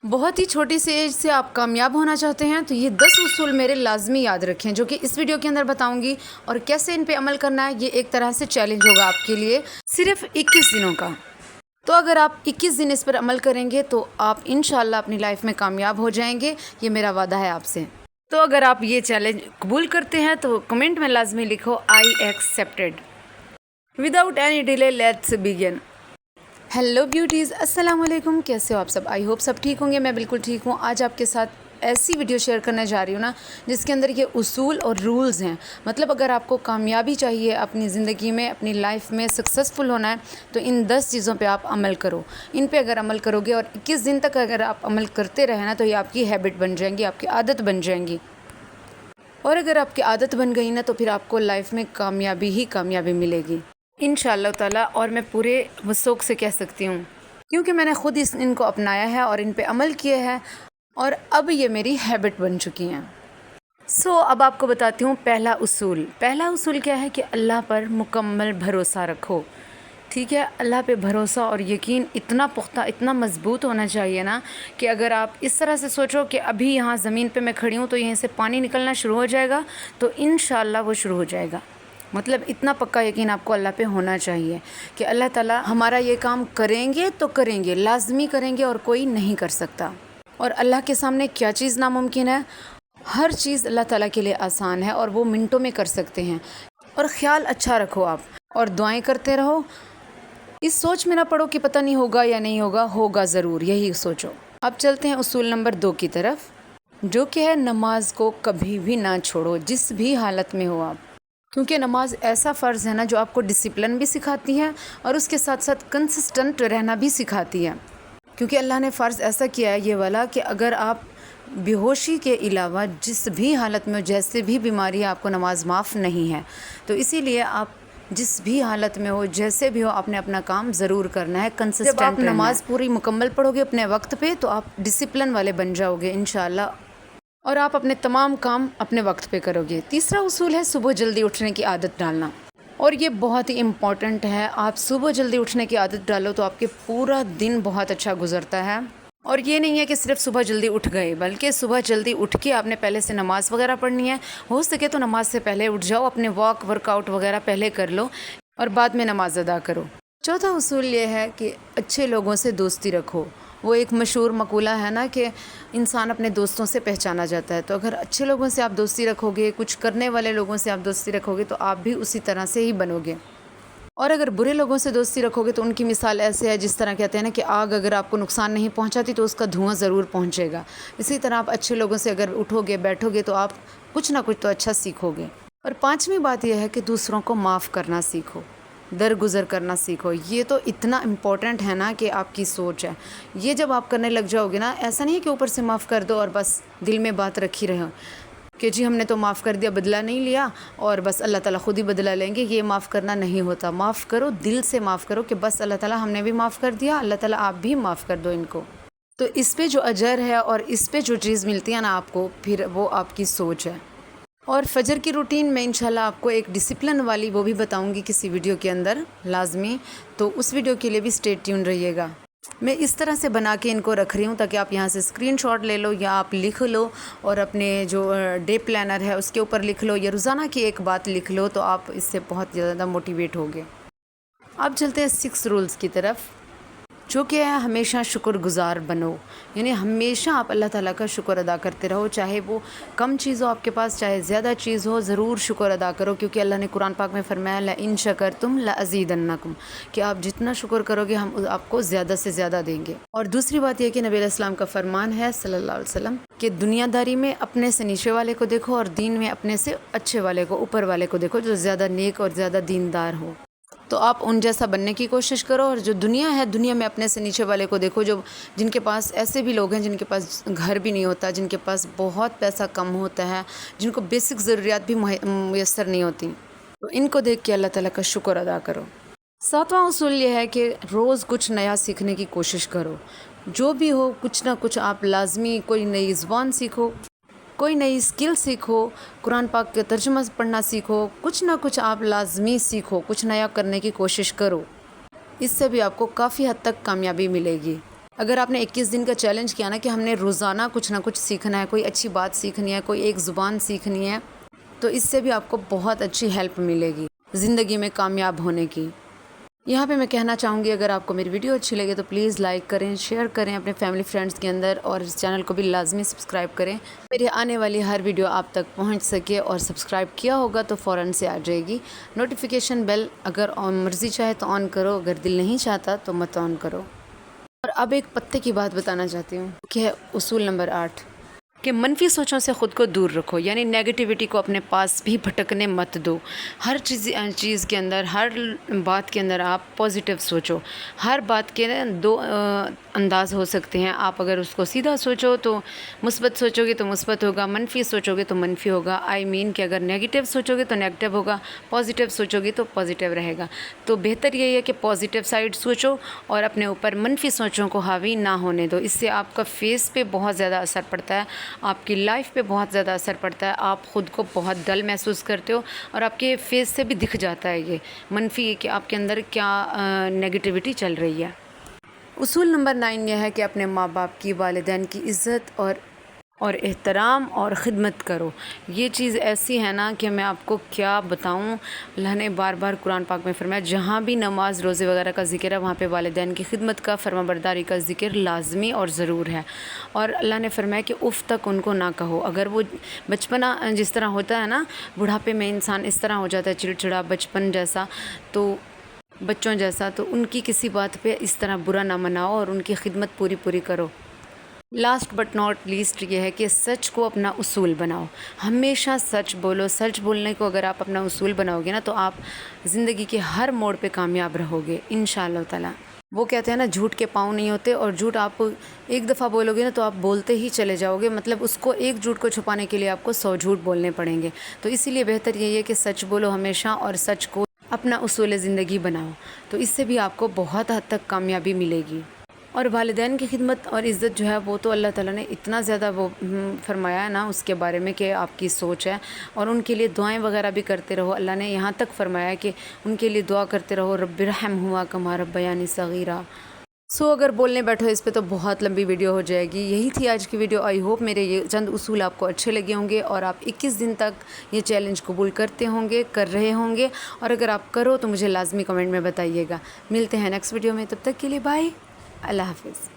बहुत ही छोटी सी एज से आप कामयाब होना चाहते हैं तो ये 10 उसूल मेरे लाजमी याद रखें, जो कि इस वीडियो के अंदर बताऊंगी। और कैसे इन पे अमल करना है, ये एक तरह से चैलेंज होगा आपके लिए, सिर्फ 21 दिनों का। तो अगर आप 21 दिन इस पर अमल करेंगे तो आप इंशाल्लाह अपनी लाइफ में कामयाब हो जाएंगे, ये मेरा वादा है आपसे। तो अगर आप ये चैलेंज कबूल करते हैं तो कमेंट में लाजमी लिखो I accepted. Without any delay let's begin. Hello beauties, अस्सलाम वालेकुम। कैसे हो आप सब? आई होप सब ठीक होंगे। मैं बिल्कुल ठीक हूँ। आज आपके साथ ऐसी वीडियो शेयर करने जा रही हूँ ना, जिसके अंदर ये उसूल और रूल्स हैं। मतलब अगर आपको कामयाबी चाहिए अपनी ज़िंदगी में, अपनी लाइफ में सक्सेसफुल होना है, तो इन 10 चीज़ों पे आप अमल करो। इन पे अगर अमल करोगे और 21 दिन तक अगर आप अमल करते रहे ना, तो ये आपकी हैबिट बन जाएंगी, आपकी आदत बन जाएंगी। और अगर आपकी आदत बन गई ना, तो फिर आपको लाइफ में कामयाबी ही कामयाबी मिलेगी इंशाअल्लाह ताला। और मैं पूरे वसूख से कह सकती हूँ, क्योंकि मैंने ख़ुद इनको अपनाया है और इन पे अमल किया है, और अब ये मेरी हैबिट बन चुकी हैं। अब आपको बताती हूँ पहला उसूल क्या है कि अल्लाह पर मुकम्मल भरोसा रखो। ठीक है, अल्लाह पे भरोसा और यकीन इतना पुख्ता, इतना मज़बूत होना चाहिए ना, कि अगर आप इस तरह से सोचो कि अभी यहाँ ज़मीन पे मैं खड़ी हूँ तो यहीं से पानी निकलना शुरू हो जाएगा, तो इंशाअल्लाह वो शुरू हो जाएगा। मतलब इतना पक्का यकीन आपको अल्लाह पे होना चाहिए कि अल्लाह ताला हमारा ये काम करेंगे तो करेंगे, लाजमी करेंगे, और कोई नहीं कर सकता। और अल्लाह के सामने क्या चीज़ नामुमकिन है? हर चीज़ अल्लाह ताला के लिए आसान है और वो मिनटों में कर सकते हैं। और ख़्याल अच्छा रखो आप, और दुआएं करते रहो। इस सोच में ना पड़ो कि पता नहीं होगा या नहीं होगा, होगा ज़रूर, यही सोचो। अब चलते हैं उसूल नंबर 2 की तरफ, जो कि है नमाज को कभी भी ना छोड़ो, जिस भी हालत में हो आप। क्योंकि नमाज ऐसा फ़र्ज़ है ना, जो आपको डिसिप्लिन भी सिखाती है और उसके साथ साथ कंसिस्टेंट रहना भी सिखाती है। क्योंकि अल्लाह ने फ़र्ज़ ऐसा किया है ये वाला कि अगर आप बेहोशी के अलावा जिस भी हालत में हो, जैसे भी बीमारी है, आपको नमाज माफ़ नहीं है। तो इसीलिए आप जिस भी हालत में हो, जैसे भी हो, आपने अपना काम ज़रूर करना है, कंसिस्टेंट रहना है। जब आप नमाज पूरी मुकम्मल पढ़ोगे अपने वक्त पे, तो आप डिसिप्लिन वाले बन जाओगे इंशाअल्लाह, और आप अपने तमाम काम अपने वक्त पे करोगे। तीसरा उसूल है सुबह जल्दी उठने की आदत डालना, और ये बहुत ही इम्पॉर्टेंट है। आप सुबह जल्दी उठने की आदत डालो तो आपके पूरा दिन बहुत अच्छा गुजरता है। और ये नहीं है कि सिर्फ सुबह जल्दी उठ गए, बल्कि सुबह जल्दी उठ के आपने पहले से नमाज़ वगैरह पढ़नी है। हो सके तो नमाज से पहले उठ जाओ, अपने वर्कआउट वगैरह पहले कर लो और बाद में नमाज अदा करो। चौथा उसूल ये है कि अच्छे लोगों से दोस्ती रखो। वो एक मशहूर मकूला है ना कि इंसान अपने दोस्तों से पहचाना जाता है। तो अगर अच्छे लोगों से आप दोस्ती रखोगे, कुछ करने वाले लोगों से आप दोस्ती रखोगे, तो आप भी उसी तरह से ही बनोगे। और अगर बुरे लोगों से दोस्ती रखोगे तो उनकी मिसाल ऐसे है, जिस तरह कहते हैं ना कि आग अगर आपको नुकसान नहीं पहुंचाती तो उसका धुआं ज़रूर पहुंचेगा। इसी तरह आप अच्छे लोगों से अगर उठोगे, बैठोगे, तो आप कुछ ना कुछ तो अच्छा सीखोगे। और पांचवी बात यह है कि दूसरों को माफ़ करना सीखो, दरगुजर करना सीखो। ये तो इतना इम्पोर्टेंट है ना कि आपकी सोच है, ये जब आप करने लग जाओगे ना, ऐसा नहीं है कि ऊपर से माफ़ कर दो और बस दिल में बात रखी रहो कि जी हमने तो माफ़ कर दिया, बदला नहीं लिया और बस अल्लाह ताला खुद ही बदला लेंगे। ये माफ़ करना नहीं होता। माफ़ करो, दिल से माफ़ करो कि बस अल्लाह ताला हमने भी माफ़ कर दिया, अल्लाह ताला आप भी माफ़ कर दो इनको। तो इस पे जो अजर है और इस पे जो चीज़ मिलती है ना आपको, फिर वो आपकी सोच है। और फजर की रूटीन में इंशाल्लाह आपको एक डिसिप्लिन वाली वो भी बताऊंगी किसी वीडियो के अंदर लाजमी, तो उस वीडियो के लिए भी स्टे ट्यून रहिएगा। मैं इस तरह से बना के इनको रख रही हूँ ताकि आप यहाँ से स्क्रीनशॉट ले लो या आप लिख लो, और अपने जो डे प्लानर है उसके ऊपर लिख लो, या रोज़ाना की एक बात लिख लो, तो आप इससे बहुत ज़्यादा मोटिवेट होगे। अब चलते हैं 6 रूल्स की तरफ, जो कि है हमेशा शुक्रगुज़ार बनो। यानी हमेशा आप अल्लाह ताला का शुक्र अदा करते रहो, चाहे वो कम चीज़ हो आपके पास, चाहे ज़्यादा चीज़ हो, ज़रूर शुक्र अदा करो। क्योंकि अल्लाह ने कुरान पाक में फरमाया ला इन शकरतुम ला अज़ीदन्नकुम, कि आप जितना शुक्र करोगे हम आपको ज़्यादा से ज़्यादा देंगे। और दूसरी बात यह कि नबी अलैहिस्सलाम का फरमान है सल्लल्लाहु अलैहि वसल्लम कि दुनियादारी में अपने से नीचे वाले को देखो, और दीन में अपने से अच्छे वाले को, ऊपर वाले को देखो, जो ज़्यादा नेक और ज़्यादा दीनदार हो। तो आप उन जैसा बनने की कोशिश करो। और जो दुनिया है, दुनिया में अपने से नीचे वाले को देखो, जो जिनके पास, ऐसे भी लोग हैं जिनके पास घर भी नहीं होता, जिनके पास बहुत पैसा कम होता है, जिनको बेसिक ज़रूरियात भी मुयस्सर नहीं होती, तो इनको देख के अल्लाह ताला का शुक्र अदा करो। 7वां उसूल ये है कि रोज़ कुछ नया सीखने की कोशिश करो। जो भी हो, कुछ ना कुछ आप लाजमी, कोई नई ज़ुबान सीखो, कोई नई स्किल सीखो, कुरान पाक के तर्जुमा पढ़ना सीखो, कुछ ना कुछ आप लाजमी सीखो, कुछ नया करने की कोशिश करो। इससे भी आपको काफ़ी हद तक कामयाबी मिलेगी। اگر آپ نے 21 دن کا چیلنج کیا نا کہ ہم نے روزانہ کچھ نہ کچھ سیکھنا ہے، کوئی اچھی بات سیکھنی ہے، کوئی ایک زبان سیکھنی ہے، تو اس سے بھی آپ کو بہت اچھی ہیلپ ملے گی زندگی میں کامیاب ہونے کی۔ یہاں پہ میں کہنا چاہوں گی اگر آپ کو میری ویڈیو اچھی لگے تو پلیز لائک کریں، شیئر کریں اپنے فیملی فرینڈس کے اندر، اور اس چینل کو بھی لازمی سبسکرائب کریں، میری آنے والی ہر ویڈیو آپ تک پہنچ سکے، اور سبسکرائب کیا ہوگا تو فوراً سے آ جائے گی نوٹیفیکیشن بیل۔ اگر مرضی چاہے تو آن کرو، اگر دل نہیں چاہتا تو مت آن کرو۔ اور اب ایک پتے کی بات بتانا چاہتی ہوں کہ ہے اصول نمبر 8 کہ منفی سوچوں سے خود کو دور رکھو، یعنی نیگیٹیوٹی کو اپنے پاس بھی بھٹکنے مت دو۔ ہر چیز کے اندر، ہر بات کے اندر آپ پازیٹیو سوچو۔ ہر بات کے دو انداز ہو سکتے ہیں، آپ اگر اس کو سیدھا سوچو تو مثبت سوچو گے تو مثبت ہوگا، منفی سوچو گے تو منفی ہوگا۔ کہ اگر نیگیٹیو سوچو گے تو نیگیٹیو ہوگا، پازیٹیو سوچو گے تو پازیٹیو رہے گا۔ تو بہتر یہی ہے کہ پازیٹیو سائڈ سوچو اور اپنے اوپر منفی سوچوں کو حاوی نہ ہونے دو۔ اس سے آپ کا فیس پہ بہت زیادہ اثر پڑتا ہے، آپ کی لائف پہ بہت زیادہ اثر پڑتا ہے، آپ خود کو بہت ڈل محسوس کرتے ہو، اور آپ کے فیس سے بھی دکھ جاتا ہے یہ منفی کہ آپ کے اندر کیا نیگیٹیوٹی چل رہی ہے۔ اصول نمبر 9 یہ ہے کہ اپنے ماں باپ کی، والدین کی عزت اور احترام اور خدمت کرو۔ یہ چیز ایسی ہے نا کہ میں آپ کو کیا بتاؤں، اللہ نے بار بار قرآن پاک میں فرمایا جہاں بھی نماز روزے وغیرہ کا ذکر ہے وہاں پہ والدین کی خدمت کا، فرما برداری کا ذکر لازمی اور ضرور ہے۔ اور اللہ نے فرمایا کہ اف تک ان کو نہ کہو۔ اگر وہ بچپنا جس طرح ہوتا ہے نا، بڑھاپے میں انسان اس طرح ہو جاتا ہے چڑچڑا، بچپن جیسا، تو بچوں جیسا، تو ان کی کسی بات پہ اس طرح برا نہ مناؤ اور ان کی خدمت پوری کرو۔ لاسٹ بٹ ناٹ لیسٹ یہ ہے کہ سچ کو اپنا اصول بناؤ، ہمیشہ سچ بولو۔ سچ بولنے کو اگر آپ اپنا اصول بناؤ گے نا تو آپ زندگی کے ہر موڑ پہ کامیاب رہو گے انشاءاللہ تعالی۔ وہ کہتے ہیں نا جھوٹ کے پاؤں نہیں ہوتے، اور جھوٹ آپ ایک دفعہ بولو گے نا تو آپ بولتے ہی چلے جاؤ گے، مطلب اس کو ایک جھوٹ کو چھپانے کے لیے آپ کو 100 جھوٹ بولنے پڑیں گے۔ تو اسی لیے بہتر یہی ہے کہ سچ بولو ہمیشہ، اور سچ کو اپنا اصول زندگی بناؤ، تو اس سے بھی آپ کو بہت حد تک کامیابی ملے گی۔ اور والدین کی خدمت اور عزت جو ہے وہ تو اللہ تعالیٰ نے اتنا زیادہ وہ فرمایا ہے نا اس کے بارے میں کہ آپ کی سوچ ہے، اور ان کے لیے دعائیں وغیرہ بھی کرتے رہو۔ اللہ نے یہاں تک فرمایا ہے کہ ان کے لیے دعا کرتے رہو، رب ارحمہما کما ربیانی صغیرا۔ اگر بولنے بیٹھو اس پہ تو بہت لمبی ویڈیو ہو جائے گی۔ یہی تھی آج کی ویڈیو۔ آئی ہوپ میرے یہ چند اصول آپ کو اچھے لگے ہوں گے، اور آپ 21 دن تک یہ چیلنج قبول کرتے ہوں گے، کر رہے ہوں گے، اور اگر آپ کرو تو مجھے لازمی کمنٹ میں بتائیے گا۔ ملتے ہیں نیکسٹ ویڈیو میں، تب تک کے لیے بائے، اللہ حافظ۔